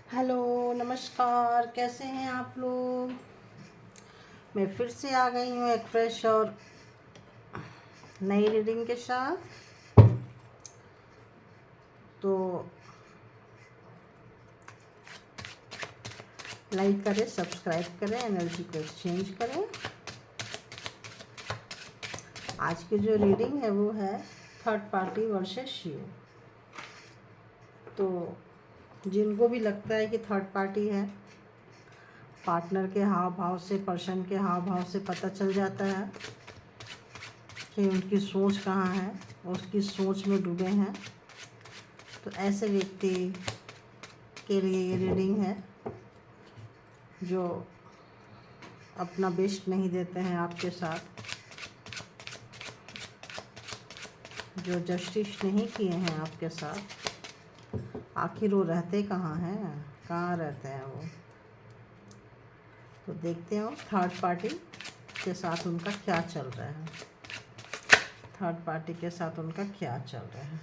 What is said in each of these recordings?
Hello, नमस्कार। कैसे हैं आप लोग। मैं फिर से आ गई हूँ एक फ्रेश और नई रीडिंग के साथ। तो लाइक करें, सब्सक्राइब करें, एनर्जी को एक्सचेंज करें। आज की जो रीडिंग है वो है थर्ड पार्टी वर्सेस यू। तो जिनको भी लगता है कि थर्ड पार्टी है, पार्टनर के हाव भाव से, पर्सन के हाव भाव से पता चल जाता है कि उनकी सोच कहाँ है, उसकी सोच में डूबे हैं। तो ऐसे व्यक्ति के लिए ये रीडिंग है जो अपना बेस्ट नहीं देते हैं आपके साथ, जो जस्टिस नहीं किए हैं आपके साथ। आखिर वो रहते कहाँ हैं, कहाँ रहते हैं वो। तो देखते हो थर्ड पार्टी के साथ उनका क्या चल रहा है। थर्ड पार्टी के साथ उनका क्या चल रहा है।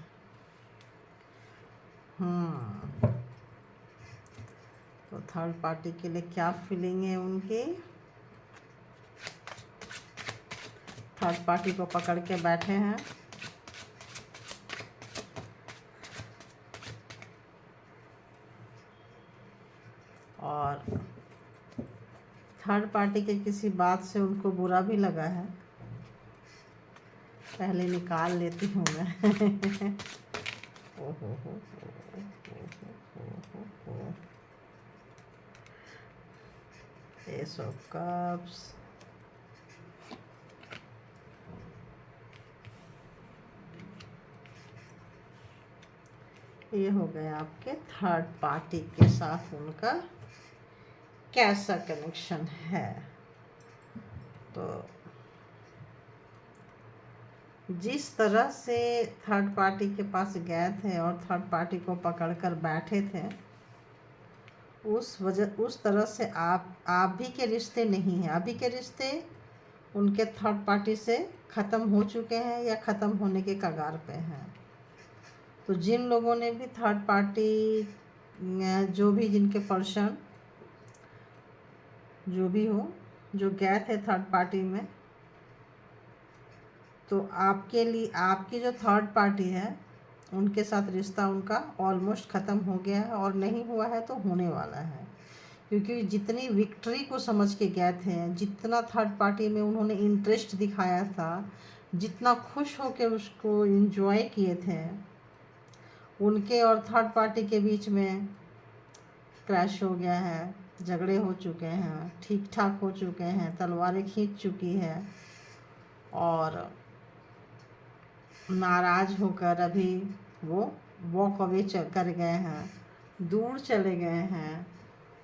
तो थर्ड पार्टी के लिए क्या फीलिंग है उनकी। थर्ड पार्टी को पकड़ के बैठे हैं और थर्ड पार्टी के किसी बात से उनको बुरा भी लगा है। पहले निकाल लेती हूँ मैं। ओहो एस ऑफ कप्स, ये हो गया आपके थर्ड पार्टी के साथ उनका कैसा कनेक्शन है। तो जिस तरह से थर्ड पार्टी के पास गए थे और थर्ड पार्टी को पकड़कर बैठे थे, उस तरह से आप भी के रिश्ते नहीं हैं। अभी के रिश्ते उनके थर्ड पार्टी से ख़त्म हो चुके हैं या ख़त्म होने के कगार पे हैं। तो जिन लोगों ने भी थर्ड पार्टी, जो भी जिनके पर्सन जो भी हो, जो गए थे थर्ड पार्टी में, तो आपके लिए आपकी जो थर्ड पार्टी है उनके साथ रिश्ता उनका ऑलमोस्ट ख़त्म हो गया है और नहीं हुआ है तो होने वाला है। क्योंकि जितनी विक्ट्री को समझ के गए थे, जितना थर्ड पार्टी में उन्होंने इंटरेस्ट दिखाया था, जितना खुश होकर उसको एंजॉय किए थे, उनके और थर्ड पार्टी के बीच में क्रैश हो गया है। झगड़े हो चुके हैं, ठीक ठाक हो चुके हैं, तलवारें खींच चुकी है और नाराज़ होकर अभी वो वॉक अवे कर गए हैं, दूर चले गए हैं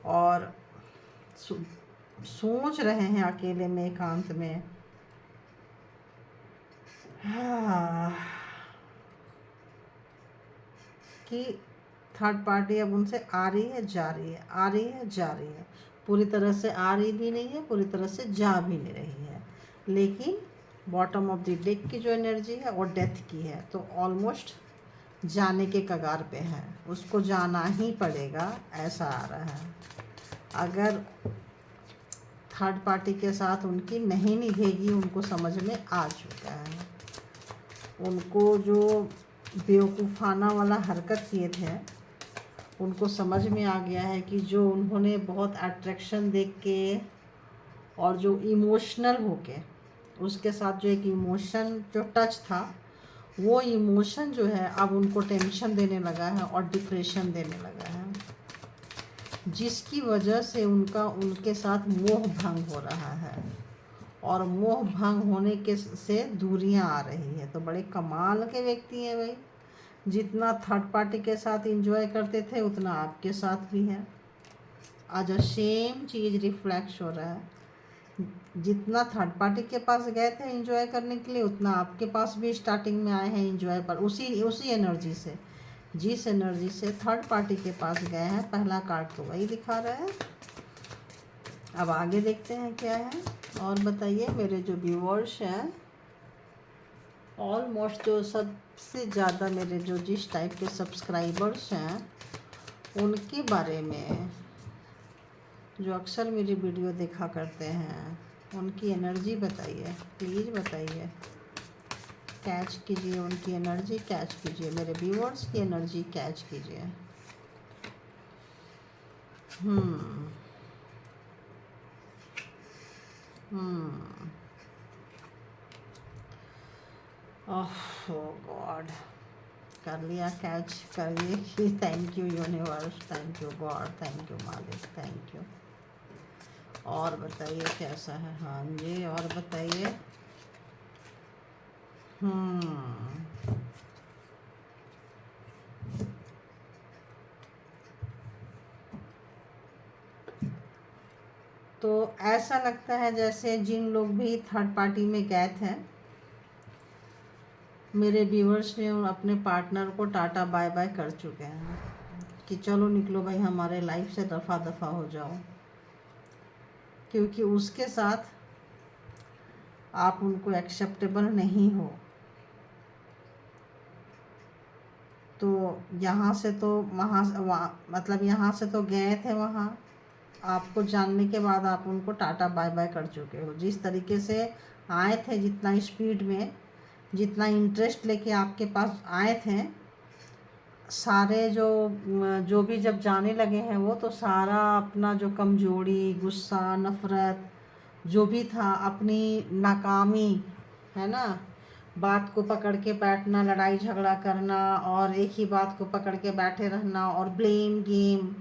और सोच रहे हैं अकेले में, एकांत में। कि थर्ड पार्टी अब उनसे आ रही है, जा रही है, आ रही है, जा रही है। पूरी तरह से आ रही भी नहीं है, पूरी तरह से जा भी नहीं रही है। लेकिन बॉटम ऑफ द डेक की जो एनर्जी है वो डेथ की है। तो ऑलमोस्ट जाने के कगार पे है, उसको जाना ही पड़ेगा, ऐसा आ रहा है। अगर थर्ड पार्टी के साथ उनकी नहीं निभेगी, उनको समझ में आ चुका है। उनको जो बेवकूफ़ाना वाला हरकत किए थे, उनको समझ में आ गया है कि जो उन्होंने बहुत अट्रैक्शन देख के और जो इमोशनल होके उसके साथ जो एक इमोशन जो टच था, वो इमोशन जो है अब उनको टेंशन देने लगा है और डिप्रेशन देने लगा है, जिसकी वजह से उनका उनके साथ मोह भंग हो रहा है और मोह भंग होने के से दूरियां आ रही है। तो बड़े कमाल के व्यक्ति हैं भाई। जितना थर्ड पार्टी के साथ एंजॉय करते थे उतना आपके साथ भी है। आज सेम चीज़ रिफ्लेक्ट हो रहा है। जितना थर्ड पार्टी के पास गए थे एंजॉय करने के लिए, उतना आपके पास भी स्टार्टिंग में आए हैं एंजॉय पर, उसी एनर्जी से, जिस एनर्जी से थर्ड पार्टी के पास गए हैं। पहला कार्ड तो वही दिखा रहा है। अब आगे देखते हैं क्या है। और बताइए मेरे जो व्यूअर्स हैं, ऑलमोस्ट जो सबसे ज़्यादा मेरे जो जिस टाइप के सब्सक्राइबर्स हैं, उनके बारे में जो अक्सर मेरी वीडियो देखा करते हैं, उनकी एनर्जी बताइए, प्लीज़ बताइए। कैच कीजिए उनकी एनर्जी, कैच कीजिए मेरे व्यूअर्स की एनर्जी, कैच कीजिए। ओह गॉड, कर लिया कैच, करिए कि thank you universe, thank you God, thank you मालिक, थैंक यू। और बताइए कैसा है? हाँ जी, और बताइए। तो ऐसा लगता है जैसे जिन लोग भी थर्ड पार्टी में गए थे, मेरे व्यूअर्स ने अपने पार्टनर को टाटा बाय बाय कर चुके हैं कि चलो निकलो भाई, हमारे लाइफ से दफ़ा दफ़ा हो जाओ, क्योंकि उसके साथ आप उनको एक्सेप्टेबल नहीं हो। तो यहाँ से तो वहाँ मतलब यहाँ से तो गए थे, वहाँ आपको जानने के बाद आप उनको टाटा बाय बाय कर चुके हो। जिस तरीके से आए थे, जितना स्पीड में, जितना इंटरेस्ट लेके आपके पास आए थे, सारे जो भी जब जाने लगे हैं वो, तो सारा अपना जो कमजोरी, गुस्सा, नफ़रत जो भी था, अपनी नाकामी, है ना, बात को पकड़ के बैठना, लड़ाई झगड़ा करना और एक ही बात को पकड़ के बैठे रहना और ब्लेम गेम,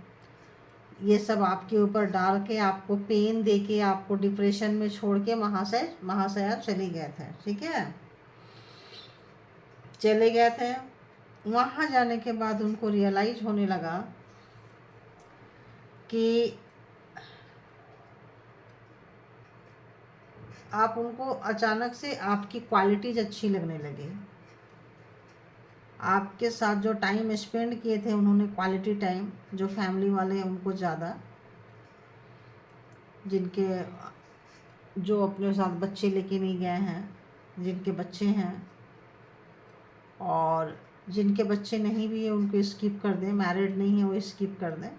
ये सब आपके ऊपर डाल के, आपको पेन दे के, आपको डिप्रेशन में छोड़ के वहाँ से आप चले गए थे। ठीक है, चले गए थे। वहाँ जाने के बाद उनको रियलाइज होने लगा कि आप उनको अचानक से आपकी क्वालिटीज़ अच्छी लगने लगी। आपके साथ जो टाइम स्पेंड किए थे उन्होंने, क्वालिटी टाइम, जो फैमिली वाले हैं उनको ज़्यादा, जिनके जो अपने साथ बच्चे लेके नहीं गए हैं, जिनके बच्चे हैं, और जिनके बच्चे नहीं भी है उनको स्किप कर दें, मैरिड नहीं है वो स्किप कर दें।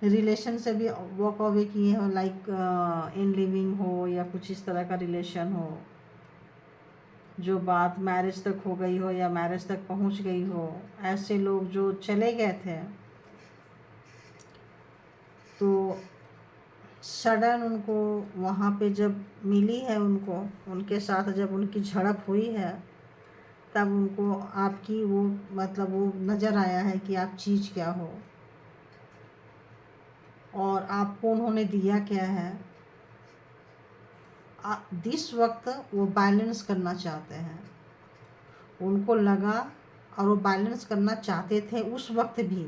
रिलेशन से भी वॉक अवे किए हो, लाइक इन लिविंग हो या कुछ इस तरह का रिलेशन हो, जो बात मैरिज तक हो गई हो या मैरिज तक पहुंच गई हो, ऐसे लोग जो चले गए थे, तो सडन उनको वहाँ पे जब मिली है, उनके साथ जब उनकी झड़प हुई है, तब उनको आपकी वो मतलब वो नज़र आया है कि आप चीज़ क्या हो और आपको उन्होंने दिया क्या है। जिस वक्त वो बैलेंस करना चाहते हैं, उनको लगा, और वो बैलेंस करना चाहते थे उस वक्त भी,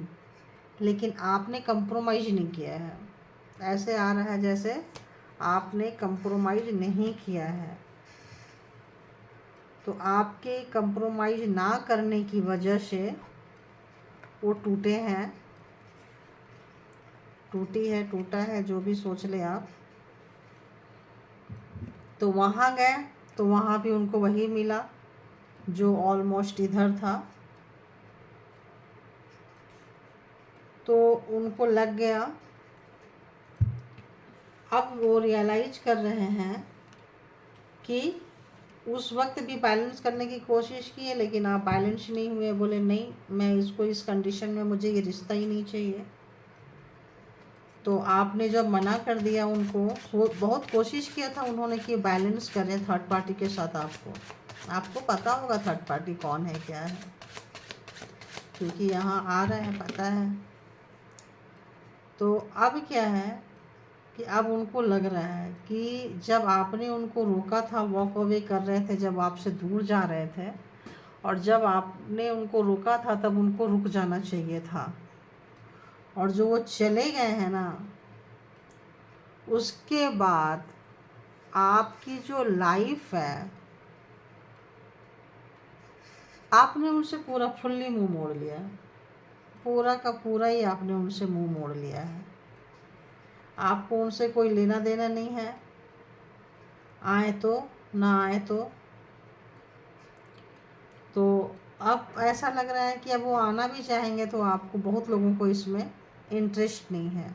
लेकिन आपने कंप्रोमाइज़ नहीं किया है। ऐसे आ रहा है जैसे आपने कंप्रोमाइज़ नहीं किया है। तो आपके कंप्रोमाइज़ ना करने की वजह से वो टूटे हैं, टूटी है, टूटा है, जो भी सोच ले आप। तो वहाँ गए तो वहाँ भी उनको वही मिला जो ऑलमोस्ट इधर था। तो उनको लग गया। अब वो रियलाइज कर रहे हैं कि उस वक्त भी बैलेंस करने की कोशिश की है, लेकिन आप बैलेंस नहीं हुए। बोले नहीं, मैं इसको इस कंडीशन में, मुझे ये रिश्ता ही नहीं चाहिए। तो आपने जब मना कर दिया उनको, बहुत कोशिश किया था उन्होंने कि बैलेंस करें थर्ड पार्टी के साथ। आपको पता होगा थर्ड पार्टी कौन है, क्या है, क्योंकि यहाँ आ रहे हैं, पता है। तो अब क्या है कि अब उनको लग रहा है कि जब आपने उनको रोका था, वॉक अवे कर रहे थे, जब आपसे दूर जा रहे थे, और जब आपने उनको रोका था तब उनको रुक जाना चाहिए था। और जो वो चले गए हैं ना, उसके बाद आपकी जो लाइफ है, आपने उनसे पूरा फुल्ली मुंह मोड़ लिया, पूरा का पूरा ही आपने उनसे मुंह मोड़ लिया है। आपको उनसे कोई लेना देना नहीं है, आए तो ना आए तो अब ऐसा लग रहा है कि अब वो आना भी चाहेंगे तो आपको, बहुत लोगों को इसमें इंटरेस्ट नहीं है।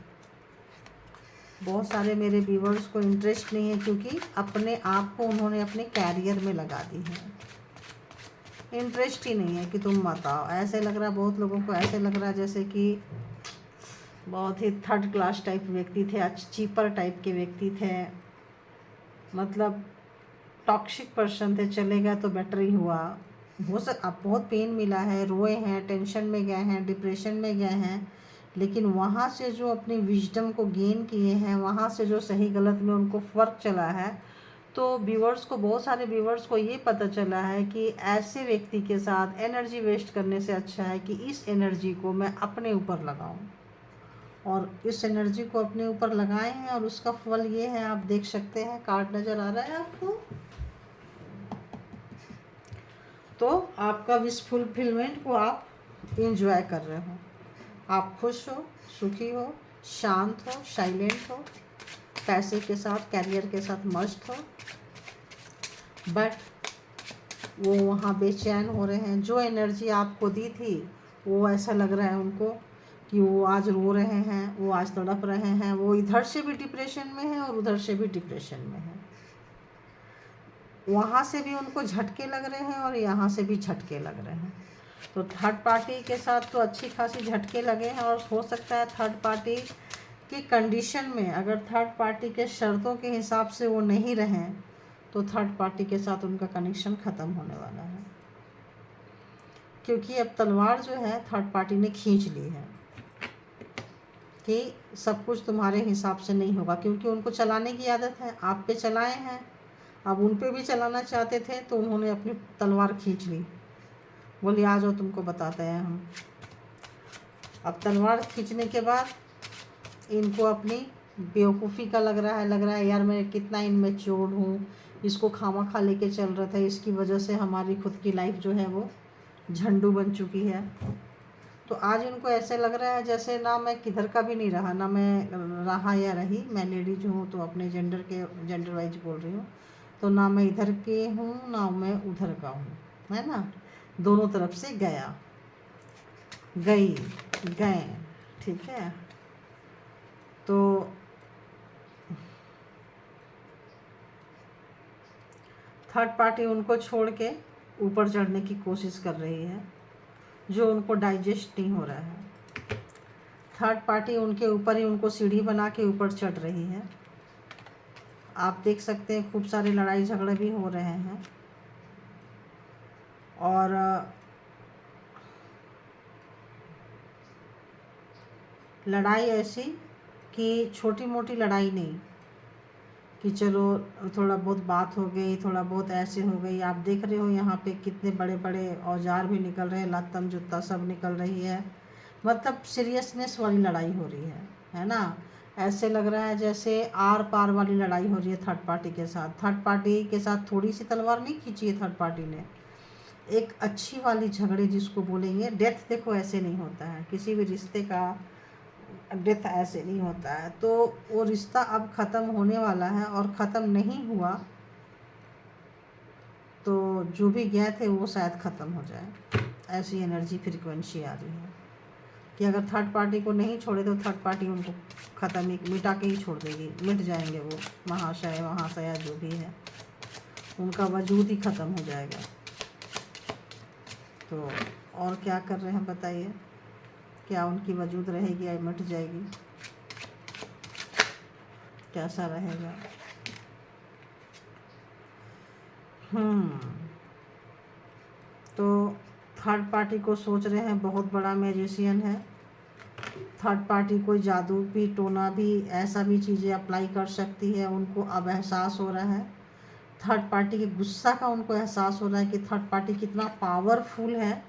बहुत सारे मेरे व्यूवर्स को इंटरेस्ट नहीं है क्योंकि अपने आप को उन्होंने अपने कैरियर में लगा दी है। इंटरेस्ट ही नहीं है कि तुम मत आओ। ऐसे लग रहा है बहुत लोगों को, ऐसे लग रहा है जैसे कि बहुत ही थर्ड क्लास टाइप व्यक्ति थे, चीपर टाइप के व्यक्ति थे, मतलब टॉक्सिक पर्सन थे। चलेगा तो बेटर ही हुआ। अब बहुत पेन मिला है, रोए हैं, टेंशन में गए हैं, डिप्रेशन में गए हैं, लेकिन वहाँ से जो अपनी विजडम को गेन किए हैं, वहाँ से जो सही गलत में उनको फ़र्क चला है, तो व्यूवर्स को, बहुत सारे व्यूवर्स को ये पता चला है कि ऐसे व्यक्ति के साथ एनर्जी वेस्ट करने से अच्छा है कि इस एनर्जी को मैं अपने ऊपर लगाऊं। और इस एनर्जी को अपने ऊपर लगाए हैं और उसका फल ये है, आप देख सकते हैं, कार्ड नज़र आ रहा है आपको। तो आपका विश फुलफिलमेंट को आप इंजॉय कर रहे हो, आप खुश हो, सुखी हो, शांत हो, साइलेंट हो, पैसे के साथ, कैरियर के साथ मस्त हो, बट वो वहाँ बेचैन हो रहे हैं। जो एनर्जी आपको दी थी वो ऐसा लग रहा है उनको कि वो आज रो रहे हैं, वो आज तड़प रहे हैं, वो इधर से भी डिप्रेशन में है और उधर से भी डिप्रेशन में है। वहाँ से भी उनको झटके लग रहे हैं और यहाँ से भी झटके लग रहे हैं। तो थर्ड पार्टी के साथ तो अच्छी खासी झटके लगे हैं और हो सकता है थर्ड पार्टी की कंडीशन में, अगर थर्ड पार्टी के शर्तों के हिसाब से वो नहीं रहें तो थर्ड पार्टी के साथ उनका कनेक्शन ख़त्म होने वाला है, क्योंकि अब तलवार जो है थर्ड पार्टी ने खींच ली है कि सब कुछ तुम्हारे हिसाब से नहीं होगा, क्योंकि उनको चलाने की आदत है, आप पे चलाए हैं, अब उन पे भी चलाना चाहते थे तो उन्होंने अपनी तलवार खींच ली, बोली आ जाओ तुमको बताते हैं हम। अब तलवार खींचने के बाद इनको अपनी बेवकूफ़ी का लग रहा है यार मैं कितना इनमेच्योर हूँ, इसको खामा खा लेके चल रहा था, इसकी वजह से हमारी खुद की लाइफ जो है वो झंडू बन चुकी है। तो आज इनको ऐसे लग रहा है जैसे ना मैं किधर का भी नहीं रहा, ना मैं रहा या रही, मैं लेडीज हूँ तो अपने जेंडर वाइज बोल रही हूँ, तो ना मैं इधर के हूँ ना मैं उधर का हूँ, है ना, दोनों तरफ से गया, गई, गए, ठीक है। तो थर्ड पार्टी उनको छोड़ के ऊपर चढ़ने की कोशिश कर रही है, जो उनको डाइजेस्ट नहीं हो रहा है। थर्ड पार्टी उनके ऊपर ही उनको सीढ़ी बना के ऊपर चढ़ रही है। आप देख सकते हैं खूब सारे लड़ाई झगड़े भी हो रहे हैं और लड़ाई ऐसी कि छोटी मोटी लड़ाई नहीं कि चलो थोड़ा बहुत बात हो गई, थोड़ा बहुत ऐसे हो गई। आप देख रहे हो यहाँ पे कितने बड़े बड़े औजार भी निकल रहे हैं, लातम जूता सब निकल रही है, मतलब सीरियसनेस वाली लड़ाई हो रही है ना। ऐसे लग रहा है जैसे आर पार वाली लड़ाई हो रही है थर्ड पार्टी के साथ। थर्ड पार्टी के साथ थोड़ी सी तलवार नहीं खींची है थर्ड पार्टी ने, एक अच्छी वाली झगड़े जिसको बोलेंगे। डेथ देखो ऐसे नहीं होता है, किसी भी रिश्ते का डेथ ऐसे नहीं होता है। तो वो रिश्ता अब ख़त्म होने वाला है और ख़त्म नहीं हुआ तो जो भी गए थे वो शायद ख़त्म हो जाए, ऐसी एनर्जी फ्रीक्वेंसी आ रही है कि अगर थर्ड पार्टी को नहीं छोड़े तो थर्ड पार्टी उनको ख़त्म ही, मिटा के ही छोड़ देगी, मिट जाएंगे वो, महाशय महाशया जो भी है उनका वजूद ही ख़त्म हो जाएगा। तो और क्या कर रहे हैं बताइए, क्या उनकी वजूद रहेगी या मिट जाएगी, कैसा रहेगा? तो थर्ड पार्टी को सोच रहे हैं बहुत बड़ा मैजिशियन है। थर्ड पार्टी कोई जादू भी, टोना भी, ऐसा भी चीज़ें अप्लाई कर सकती है। उनको अब एहसास हो रहा है, थर्ड पार्टी के गुस्सा का उनको एहसास हो रहा है कि थर्ड पार्टी कितना पावरफुल है,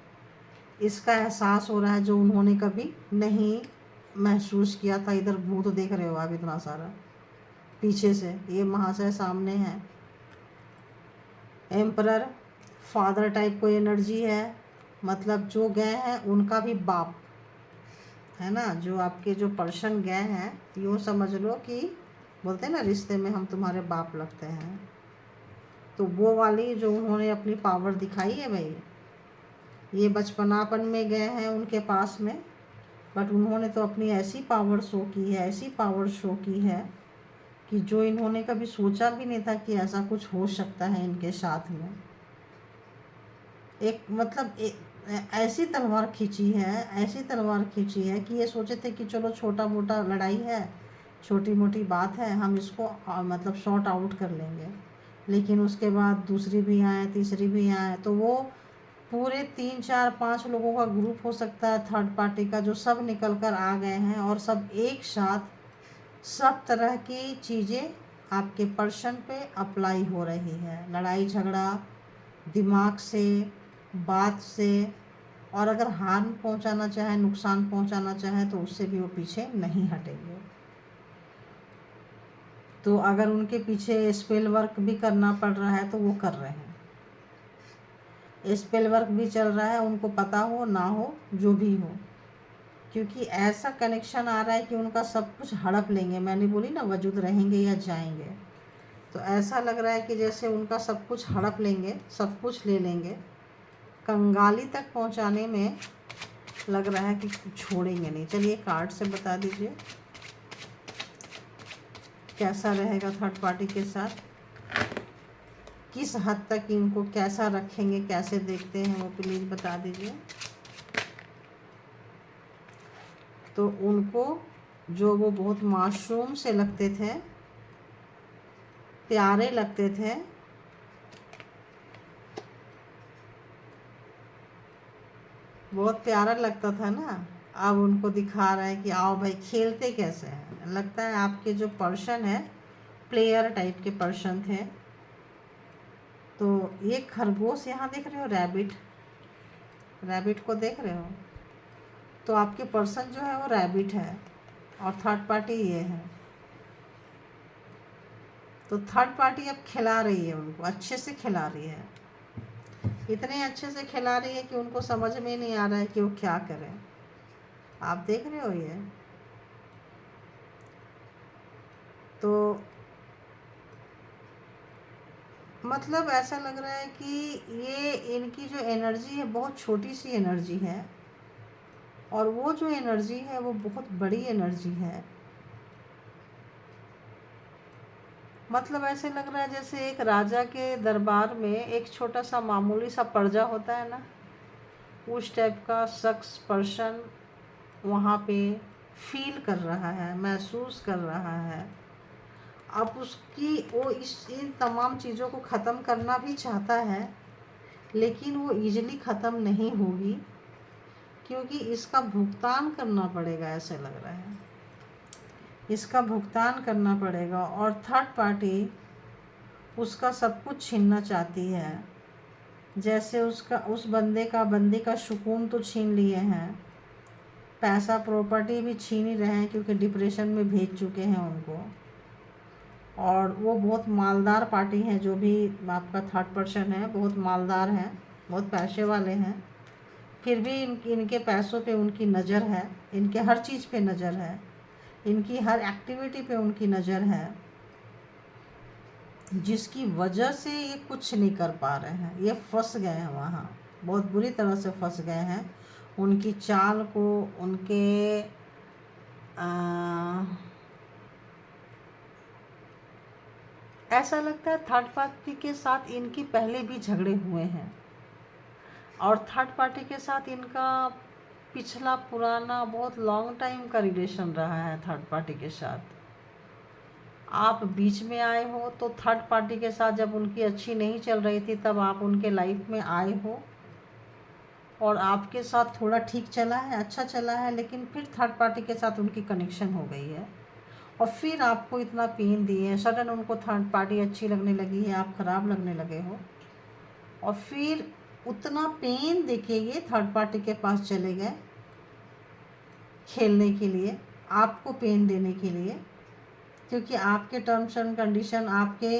इसका एहसास हो रहा है जो उन्होंने कभी नहीं महसूस किया था। इधर भूत देख रहे हो आप इतना सारा पीछे से, ये महाशय सामने है, एम्परर, फादर टाइप कोई एनर्जी है, मतलब जो गए हैं उनका भी बाप है ना, जो आपके जो पर्सन गए हैं, यूँ समझ लो कि बोलते हैं ना रिश्ते में हम तुम्हारे बाप लगते हैं, तो वो वाली जो उन्होंने अपनी पावर दिखाई है भाई, ये बचपनापन में गए हैं उनके पास में, बट उन्होंने तो अपनी ऐसी पावर शो की है, ऐसी पावर शो की है कि जो इन्होंने कभी सोचा भी नहीं था कि ऐसा कुछ हो सकता है इनके साथ में। एक मतलब ऐसी तलवार खींची है, ऐसी तलवार खींची है कि ये सोचे थे कि चलो छोटा मोटा लड़ाई है, छोटी मोटी बात है, हम इसको मतलब शॉर्ट आउट कर लेंगे। लेकिन उसके बाद दूसरी भी आए, तीसरी भी आए, तो वो पूरे 3 4 5 लोगों का ग्रुप हो सकता है थर्ड पार्टी का, जो सब निकल कर आ गए हैं और सब एक साथ सब तरह की चीज़ें आपके पर्सन पे अप्लाई हो रही है। लड़ाई झगड़ा दिमाग से, बात से, और अगर हार्म पहुंचाना चाहे, नुकसान पहुंचाना चाहे, तो उससे भी वो पीछे नहीं हटेंगे। तो अगर उनके पीछे स्पेल वर्क भी करना पड़ रहा है तो वो कर रहे हैं। स्पेल वर्क भी चल रहा है, उनको पता हो ना हो जो भी हो, क्योंकि ऐसा कनेक्शन आ रहा है कि उनका सब कुछ हड़प लेंगे। मैंने बोली ना, वजूद रहेंगे या जाएंगे, तो ऐसा लग रहा है कि जैसे उनका सब कुछ हड़प लेंगे, सब कुछ ले लेंगे, कंगाली तक पहुंचाने में लग रहा है कि छोड़ेंगे नहीं। चलिए कार्ड से बता दीजिए कैसा रहेगा थर्ड पार्टी के साथ, किस हद तक इनको कैसा रखेंगे, कैसे देखते हैं, वो प्लीज़ बता दीजिए। तो उनको जो वो बहुत मासूम से लगते थे, प्यारे लगते थे, बहुत प्यारा लगता था ना, अब उनको दिखा रहा है कि आओ भाई, खेलते कैसे हैं। लगता है आपके जो पर्सन है प्लेयर टाइप के पर्सन थे। तो ये खरगोश यहाँ देख रहे हो, रैबिट, रैबिट को देख रहे हो, तो आपके पर्सन जो है वो रैबिट है और थर्ड पार्टी ये है। तो थर्ड पार्टी अब खिला रही है उनको, अच्छे से खिला रही है, इतने अच्छे से खिला रही है कि उनको समझ में नहीं आ रहा है कि वो क्या करें। आप देख रहे हो ये, तो मतलब ऐसा लग रहा है कि ये इनकी जो एनर्जी है बहुत छोटी सी एनर्जी है, और वो जो एनर्जी है वो बहुत बड़ी एनर्जी है। मतलब ऐसे लग रहा है जैसे एक राजा के दरबार में एक छोटा सा मामूली सा प्रजा होता है ना, उस टाइप का शख्स, पर्सन वहाँ पे फील कर रहा है, महसूस कर रहा है। अब उसकी वो इन तमाम चीज़ों को ख़त्म करना भी चाहता है, लेकिन वो इजीली ख़त्म नहीं होगी, क्योंकि इसका भुगतान करना पड़ेगा। ऐसे लग रहा है इसका भुगतान करना पड़ेगा, और थर्ड पार्टी उसका सब कुछ छीनना चाहती है। जैसे उसका, उस बंदे का सुकून तो छीन लिए हैं, पैसा प्रॉपर्टी भी छीन ही रहे हैं, क्योंकि डिप्रेशन में भेज चुके हैं उनको। और वो बहुत मालदार पार्टी हैं, जो भी आपका थर्ड पर्सन है बहुत मालदार हैं, बहुत पैसे वाले हैं। फिर भी इनके पैसों पे उनकी नज़र है, इनके हर चीज़ पे नज़र है, इनकी हर एक्टिविटी पे उनकी नज़र है, जिसकी वजह से ये कुछ नहीं कर पा रहे हैं। ये फंस गए हैं वहाँ, बहुत बुरी तरह से फंस गए हैं। उनकी चाल को, उनके ऐसा लगता है थर्ड पार्टी के साथ इनकी पहले भी झगड़े हुए हैं, और थर्ड पार्टी के साथ इनका पिछला पुराना बहुत लॉन्ग टाइम का रिलेशन रहा है। थर्ड पार्टी के साथ आप बीच में आए हो, तो थर्ड पार्टी के साथ जब उनकी अच्छी नहीं चल रही थी तब आप उनके लाइफ में आए हो, और आपके साथ थोड़ा ठीक चला है, अच्छा चला है, लेकिन फिर थर्ड पार्टी के साथ उनकी कनेक्शन हो गई है, और फिर आपको इतना पेन दिए हैं। सडन उनको थर्ड पार्टी अच्छी लगने लगी है, आप ख़राब लगने लगे हो, और फिर उतना पेन देके ये थर्ड पार्टी के पास चले गए खेलने के लिए, आपको पेन देने के लिए, क्योंकि आपके टर्म्स एंड कंडीशन, आपके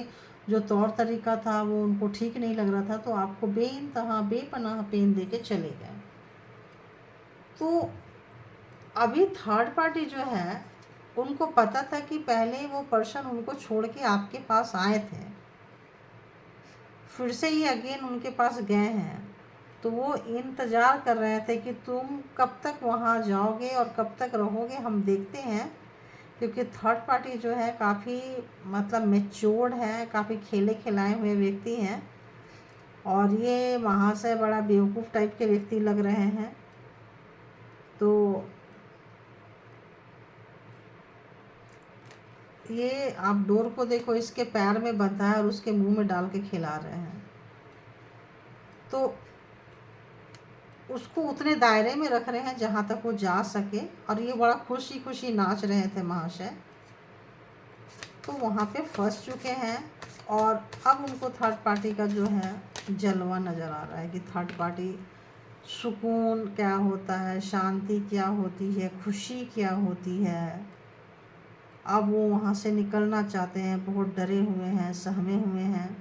जो तौर तरीका था वो उनको ठीक नहीं लग रहा था, तो आपको बेइंतहा बेपनाह पेन दे के चले गए। तो अभी थर्ड पार्टी जो है उनको पता था कि पहले वो पर्सन उनको छोड़ के आपके पास आए थे, फिर से ही अगेन उनके पास गए हैं, तो वो इंतज़ार कर रहे थे कि तुम कब तक वहाँ जाओगे और कब तक रहोगे, हम देखते हैं। क्योंकि थर्ड पार्टी जो है काफ़ी मतलब मैच्योर्ड है, काफ़ी खेले खिलाए हुए व्यक्ति हैं, और ये वहाँ से बड़ा बेवकूफ़ टाइप के व्यक्ति लग रहे हैं। तो ये आप डोर को देखो, इसके पैर में बंधा है और उसके मुंह में डाल के खिला रहे हैं। तो उसको उतने दायरे में रख रहे हैं जहाँ तक वो जा सके, और ये बड़ा खुशी खुशी नाच रहे थे महाशय। तो वहाँ पे फंस चुके हैं, और अब उनको थर्ड पार्टी का जो है जलवा नज़र आ रहा है कि थर्ड पार्टी सुकून क्या होता है, शांति क्या होती है, खुशी क्या होती है। अब वो वहाँ से निकलना चाहते हैं, बहुत डरे हुए हैं, सहमे हुए हैं,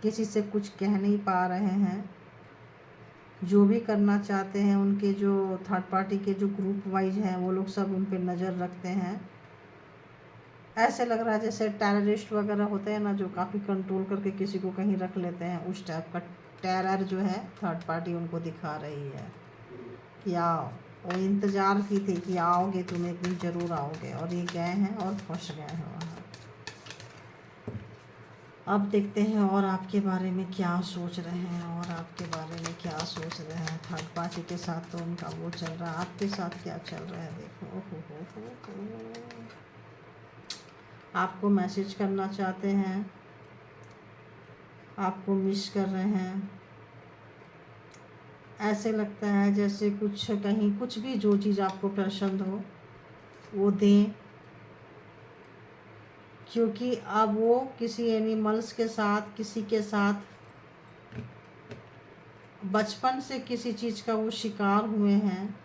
किसी से कुछ कह नहीं पा रहे हैं। जो भी करना चाहते हैं, उनके जो थर्ड पार्टी के जो ग्रुप वाइज हैं वो लोग सब उन पर नज़र रखते हैं। ऐसे लग रहा है जैसे टेररिस्ट वगैरह होते हैं ना, जो काफ़ी कंट्रोल करके किसी को कहीं रख लेते हैं, उस टाइप का टेरर जो है थर्ड पार्टी उनको दिखा रही है कि आओ। वो इंतज़ार की थी कि आओगे, तुम एक दिन ज़रूर आओगे, और ये गए हैं और फंस गए हैं वहाँ। अब देखते हैं और आपके बारे में क्या सोच रहे हैं, और आपके बारे में क्या सोच रहे हैं। थर्ड पार्टी के साथ तो उनका वो चल रहा है, आपके साथ क्या चल रहा है देखो। हो। आपको मैसेज करना चाहते हैं, आपको मिस कर रहे हैं। ऐसे लगता है जैसे कुछ कहीं कुछ भी जो चीज़ आपको पसंद हो वो दें, क्योंकि अब वो किसी एनिमल्स के साथ, किसी के साथ बचपन से किसी चीज़ का वो शिकार हुए हैं।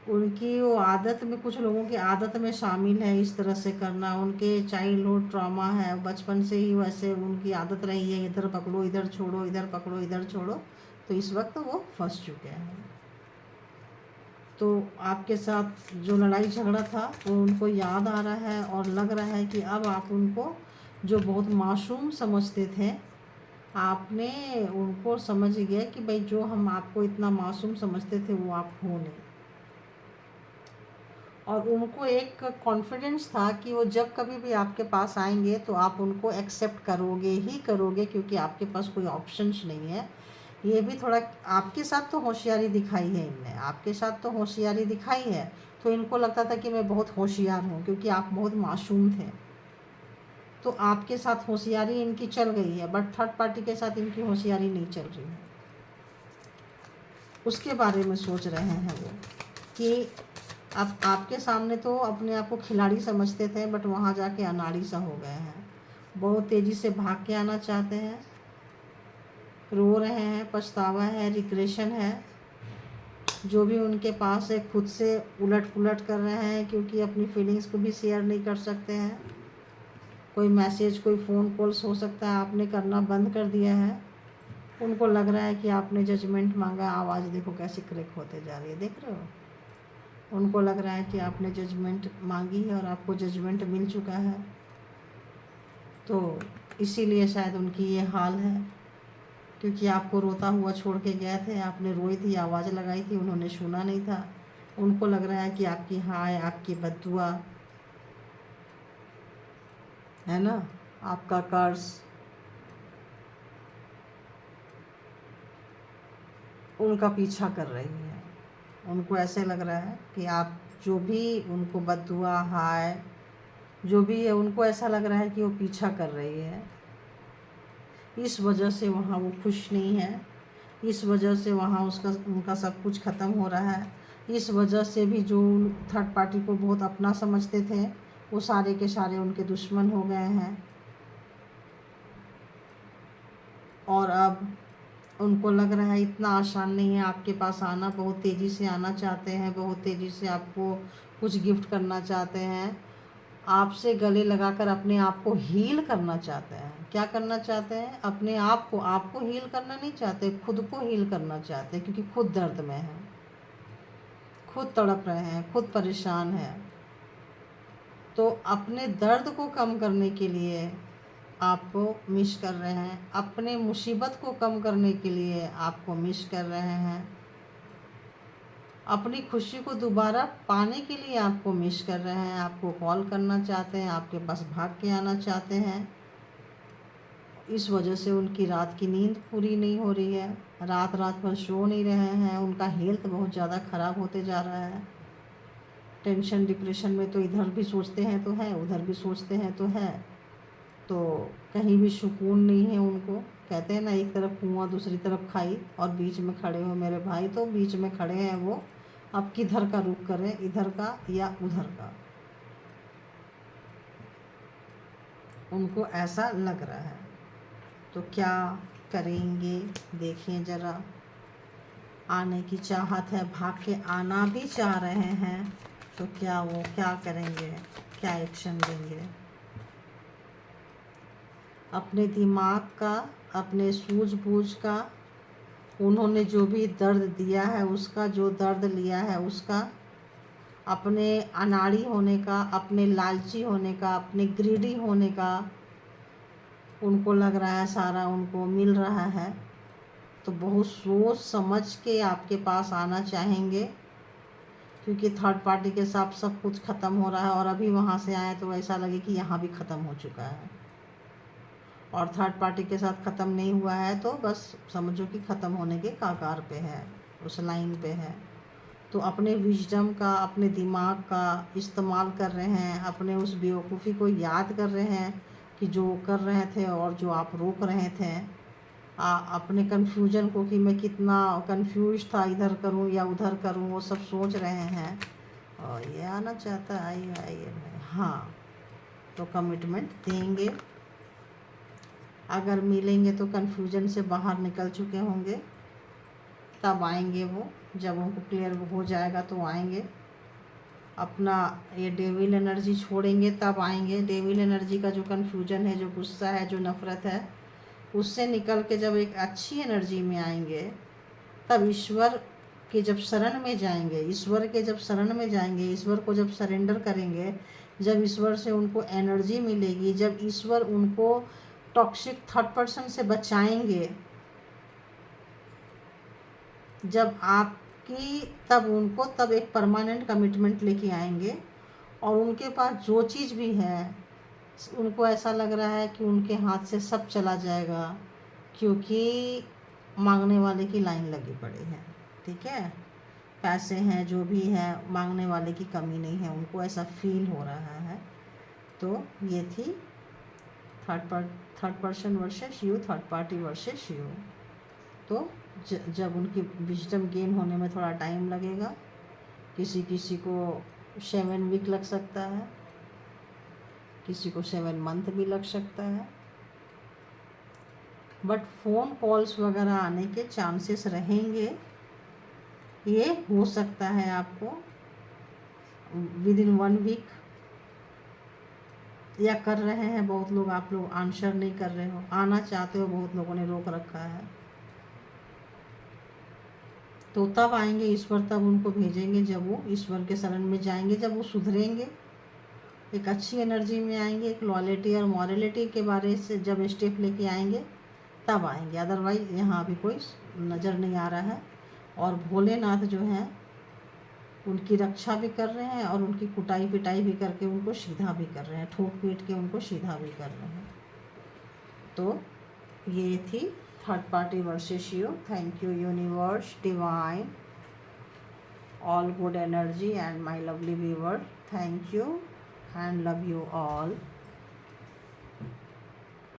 उनकी वो आदत में, कुछ लोगों की आदत में शामिल है इस तरह से करना। उनके चाइल्डहुड ट्रॉमा है, बचपन से ही वैसे उनकी आदत रही है, इधर पकड़ो इधर छोड़ो, इधर पकड़ो इधर छोड़ो। तो इस वक्त वो फंस चुके हैं। तो आपके साथ जो लड़ाई झगड़ा था वो उनको याद आ रहा है, और लग रहा है कि अब आप उनको जो बहुत मासूम समझते थे, आपने उनको समझ गया कि भाई जो हम आपको इतना मासूम समझते थे वो आप हो नहीं। और उनको एक कॉन्फिडेंस था कि वो जब कभी भी आपके पास आएंगे तो आप उनको एक्सेप्ट करोगे ही करोगे, क्योंकि आपके पास कोई ऑप्शंस नहीं है। ये भी थोड़ा आपके साथ तो होशियारी दिखाई है इनने, आपके साथ तो होशियारी दिखाई है। तो इनको लगता था कि मैं बहुत होशियार हूँ, क्योंकि आप बहुत मासूम थे। तो आपके साथ होशियारी इनकी चल गई है, बट थर्ड पार्टी के साथ इनकी होशियारी नहीं चल रही है। उसके बारे में सोच रहे हैं वो कि अब आपके सामने तो अपने आप को खिलाड़ी समझते थे, बट वहाँ जाके अनाड़ी सा हो गए हैं। बहुत तेज़ी से भाग के आना चाहते हैं, रो रहे हैं, पछतावा है, रिग्रेशन है। जो भी उनके पास है खुद से उलट पुलट कर रहे हैं, क्योंकि अपनी फीलिंग्स को भी शेयर नहीं कर सकते हैं। कोई मैसेज, कोई फ़ोन कॉल्स हो सकता है आपने करना बंद कर दिया है। उनको लग रहा है कि आपने जजमेंट मांगा, आवाज़ देखो कैसे क्रैक होते जा रही है, देख रहे हो। उनको लग रहा है कि आपने जजमेंट मांगी है और आपको जजमेंट मिल चुका है। तो इसीलिए शायद उनकी ये हाल है, क्योंकि आपको रोता हुआ छोड़ के गए थे, आपने रोई थी, आवाज़ लगाई थी, उन्होंने सुना नहीं था। उनको लग रहा है कि आपकी हाय, आपकी बद्दुआ है ना, आपका कर्ज उनका पीछा कर रही है। उनको ऐसे लग रहा है कि आप जो भी उनको बद्दुआ, हाय जो भी है, उनको ऐसा लग रहा है कि वो पीछा कर रही है। इस वजह से वहाँ वो खुश नहीं है, इस वजह से वहाँ उनका सब कुछ ख़त्म हो रहा है। इस वजह से भी जो थर्ड पार्टी को बहुत अपना समझते थे, वो सारे के सारे उनके दुश्मन हो गए हैं। और अब उनको लग रहा है इतना आसान नहीं है आपके पास आना, बहुत तेज़ी से आना चाहते हैं, बहुत तेज़ी से आपको कुछ गिफ्ट करना चाहते हैं, आपसे गले लगाकर अपने आप को हील करना चाहते हैं। क्या करना चाहते हैं? अपने आप को, आपको हील करना नहीं चाहते, खुद को हील करना चाहते हैं, क्योंकि खुद दर्द में हैं, खुद तड़प रहे हैं, खुद परेशान हैं। तो अपने दर्द को कम करने के लिए आपको मिस कर रहे हैं, अपने मुसीबत को कम करने के लिए आपको मिस कर रहे हैं, अपनी खुशी को दोबारा पाने के लिए आपको मिस कर रहे हैं, आपको कॉल करना चाहते हैं, आपके पास भाग के आना चाहते हैं। इस वजह से उनकी रात की नींद पूरी नहीं हो रही है, रात रात भर सो नहीं रहे हैं, उनका हेल्थ बहुत ज़्यादा ख़राब होते जा रहा है। टेंशन डिप्रेशन में तो इधर भी सोचते हैं तो है, उधर भी सोचते हैं तो है, तो कहीं भी सुकून नहीं है उनको। कहते हैं ना, एक तरफ कुआं दूसरी तरफ खाई, और बीच में खड़े हो मेरे भाई, तो बीच में खड़े हैं वो। अब किधर का रुख करें, इधर का या उधर का, उनको ऐसा लग रहा है। तो क्या करेंगे देखिए ज़रा। आने की चाहत है, भाग के आना भी चाह रहे हैं, तो क्या वो क्या करेंगे, क्या एक्शन लेंगे। अपने दिमाग का, अपने सूझबूझ का, उन्होंने जो भी दर्द दिया है उसका, जो दर्द लिया है उसका, अपने अनाड़ी होने का, अपने लालची होने का, अपने ग्रीडी होने का, उनको लग रहा है सारा उनको मिल रहा है। तो बहुत सोच समझ के आपके पास आना चाहेंगे, क्योंकि थर्ड पार्टी के साथ सब कुछ ख़त्म हो रहा है, और अभी वहाँ से आए तो ऐसा लगे कि यहाँ भी ख़त्म हो चुका है। और थर्ड पार्टी के साथ ख़त्म नहीं हुआ है तो बस समझो कि ख़त्म होने के कगार पे है, उस लाइन पे है। तो अपने विजडम का, अपने दिमाग का इस्तेमाल कर रहे हैं, अपने उस बेवकूफ़ी को याद कर रहे हैं कि जो कर रहे थे और जो आप रोक रहे थे। अपने कन्फ्यूजन को कि मैं कितना कंफ्यूज था, इधर करूं या उधर करूं, वो सब सोच रहे हैं। और ये आना चाहता है, आइए आइए भाई। हाँ, तो कमिटमेंट देंगे, अगर मिलेंगे तो कन्फ्यूजन से बाहर निकल चुके होंगे, तब आएंगे वो। जब उनको क्लियर हो जाएगा तो आएंगे। अपना ये डेविल एनर्जी छोड़ेंगे तब आएंगे। डेविल एनर्जी का जो कन्फ्यूजन है, जो गुस्सा है, जो नफ़रत है, उससे निकल के जब एक अच्छी एनर्जी में आएंगे, तब ईश्वर के जब शरण में जाएंगे, ईश्वर के जब शरण में जाएंगे, ईश्वर को जब सरेंडर करेंगे, जब ईश्वर से उनको एनर्जी मिलेगी, जब ईश्वर उनको टॉक्सिक थर्ड पर्सन से बचाएंगे, जब आपकी, तब उनको, तब एक परमानेंट कमिटमेंट लेके आएंगे। और उनके पास जो चीज़ भी है, उनको ऐसा लग रहा है कि उनके हाथ से सब चला जाएगा, क्योंकि मांगने वाले की लाइन लगी पड़ी है। ठीक है, पैसे हैं, जो भी है, मांगने वाले की कमी नहीं है, उनको ऐसा फील हो रहा है। तो ये थी third person versus you, third party versus you. तो जब उनकी विजडम गेन होने में थोड़ा टाइम लगेगा, किसी किसी को 7 वीक लग सकता है, किसी को 7 मंथ भी लग सकता है, बट फ़ोन कॉल्स वगैरह आने के चांसेस रहेंगे। ये हो सकता है आपको विद इन 1 वीक, या कर रहे हैं बहुत लोग, आप लोग आंसर नहीं कर रहे हो, आना चाहते हो, बहुत लोगों ने रोक रखा है। तो तब आएंगे ईश्वर, तब उनको भेजेंगे जब वो ईश्वर के शरण में जाएंगे, जब वो सुधरेंगे, एक अच्छी एनर्जी में आएंगे, एक लॉयल्टी और मॉरलिटी के बारे से जब स्टेप लेके आएंगे, तब आएंगे। अदरवाइज यहाँ अभी कोई नज़र नहीं आ रहा है। और भोलेनाथ जो हैं, उनकी रक्षा भी कर रहे हैं, और उनकी कुटाई पिटाई भी करके उनको सीधा भी कर रहे हैं, ठोक पीट के उनको सीधा भी कर रहे हैं। तो ये थी third party versus you. Thank you universe, divine, all good energy and my lovely viewer. Thank you and love you all.